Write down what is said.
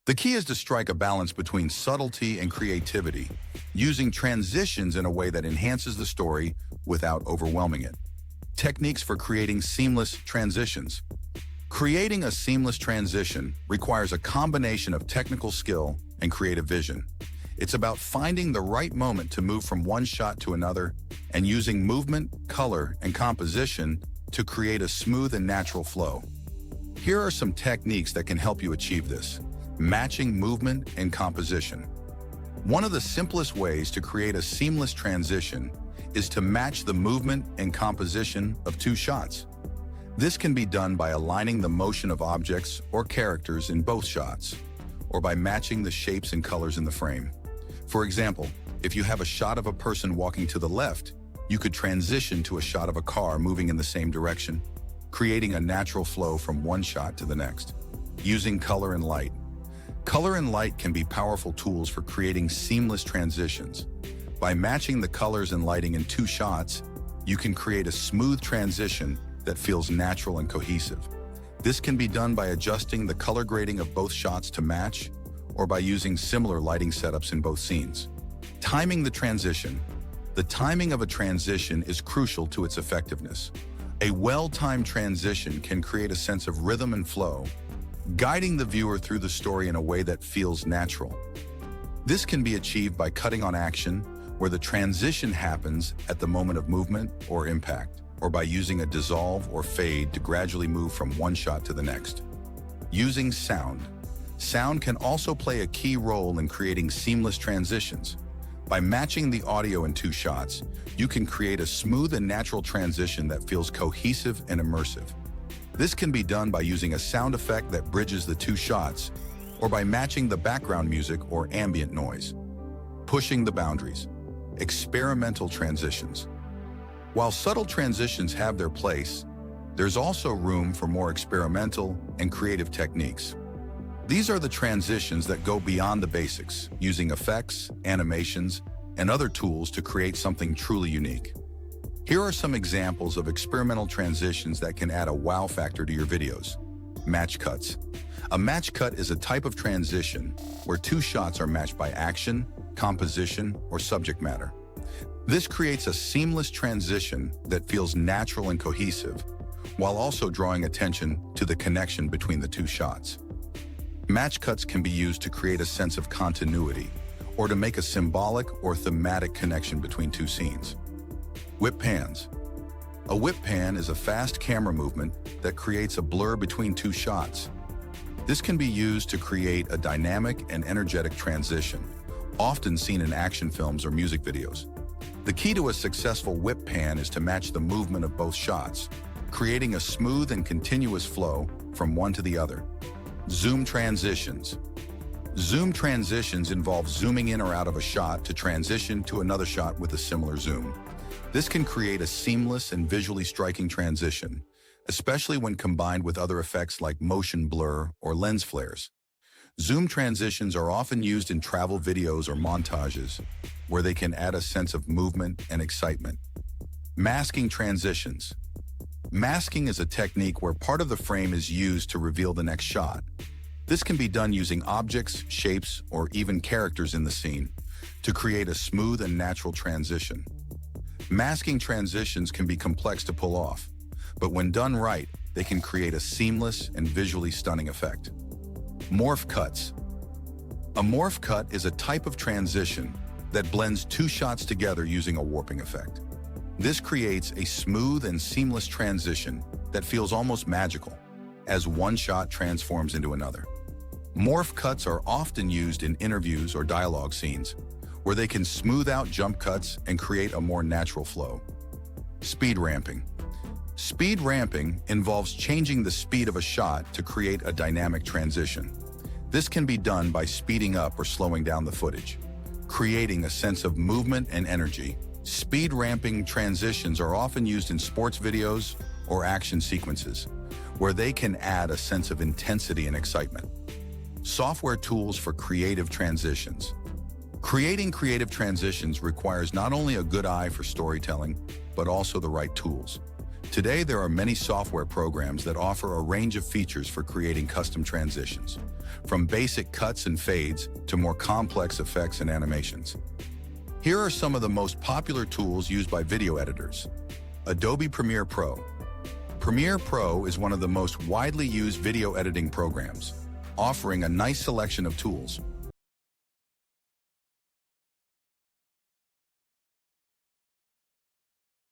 The key is to strike a balance between subtlety and creativity, using transitions in a way that enhances the story without overwhelming it. Techniques for creating seamless transitions. Creating a seamless transition requires a combination of technical skill and creative vision. It's about finding the right moment to move from one shot to another and using movement, color, and composition to create a smooth and natural flow. Here are some techniques that can help you achieve this. Matching movement and composition. One of the simplest ways to create a seamless transition is to match the movement and composition of two shots. This can be done by aligning the motion of objects or characters in both shots, or by matching the shapes and colors in the frame. For example, if you have a shot of a person walking to the left, you could transition to a shot of a car moving in the same direction, creating a natural flow from one shot to the next. Using color and light. Color and light can be powerful tools for creating seamless transitions. By matching the colors and lighting in two shots, you can create a smooth transition that feels natural and cohesive. This can be done by adjusting the color grading of both shots to match, or by using similar lighting setups in both scenes. Timing the transition. The timing of a transition is crucial to its effectiveness. A well-timed transition can create a sense of rhythm and flow, guiding the viewer through the story in a way that feels natural. This can be achieved by cutting on action, where the transition happens at the moment of movement or impact, or by using a dissolve or fade to gradually move from one shot to the next. Using sound. Sound can also play a key role in creating seamless transitions. By matching the audio in two shots, you can create a smooth and natural transition that feels cohesive and immersive. This can be done by using a sound effect that bridges the two shots, or by matching the background music or ambient noise. Pushing the boundaries. Experimental transitions. While subtle transitions have their place, there's also room for more experimental and creative techniques. These are the transitions that go beyond the basics, using effects, animations, and other tools to create something truly unique. Here are some examples of experimental transitions that can add a wow factor to your videos. Match cuts. A match cut is a type of transition where two shots are matched by action, composition, or subject matter. This creates a seamless transition that feels natural and cohesive, while also drawing attention to the connection between the two shots. Match cuts can be used to create a sense of continuity, or to make a symbolic or thematic connection between two scenes. Whip pans. A whip pan is a fast camera movement that creates a blur between two shots. This can be used to create a dynamic and energetic transition, often seen in action films or music videos. The key to a successful whip pan is to match the movement of both shots, creating a smooth and continuous flow from one to the other. Zoom transitions. Zoom transitions involve zooming in or out of a shot to transition to another shot with a similar zoom. This can create a seamless and visually striking transition, especially when combined with other effects like motion blur or lens flares. Zoom transitions are often used in travel videos or montages, where they can add a sense of movement and excitement. Masking transitions. Masking is a technique where part of the frame is used to reveal the next shot. This can be done using objects, shapes, or even characters in the scene to create a smooth and natural transition. Masking transitions can be complex to pull off, but when done right, they can create a seamless and visually stunning effect. Morph cuts. A morph cut is a type of transition that blends two shots together using a warping effect. This creates a smooth and seamless transition that feels almost magical, as one shot transforms into another. Morph cuts are often used in interviews or dialogue scenes, where they can smooth out jump cuts and create a more natural flow. Speed ramping. Speed ramping involves changing the speed of a shot to create a dynamic transition. This can be done by speeding up or slowing down the footage, creating a sense of movement and energy. Speed ramping transitions are often used in sports videos or action sequences, where they can add a sense of intensity and excitement. Software tools for creative transitions. Creating creative transitions requires not only a good eye for storytelling, but also the right tools. Today, there are many software programs that offer a range of features for creating custom transitions. from basic cuts and fades to more complex effects and animations. Here are some of the most popular tools used by video editors. Adobe Premiere Pro. Premiere Pro is one of the most widely used video editing programs, offering a nice selection of tools.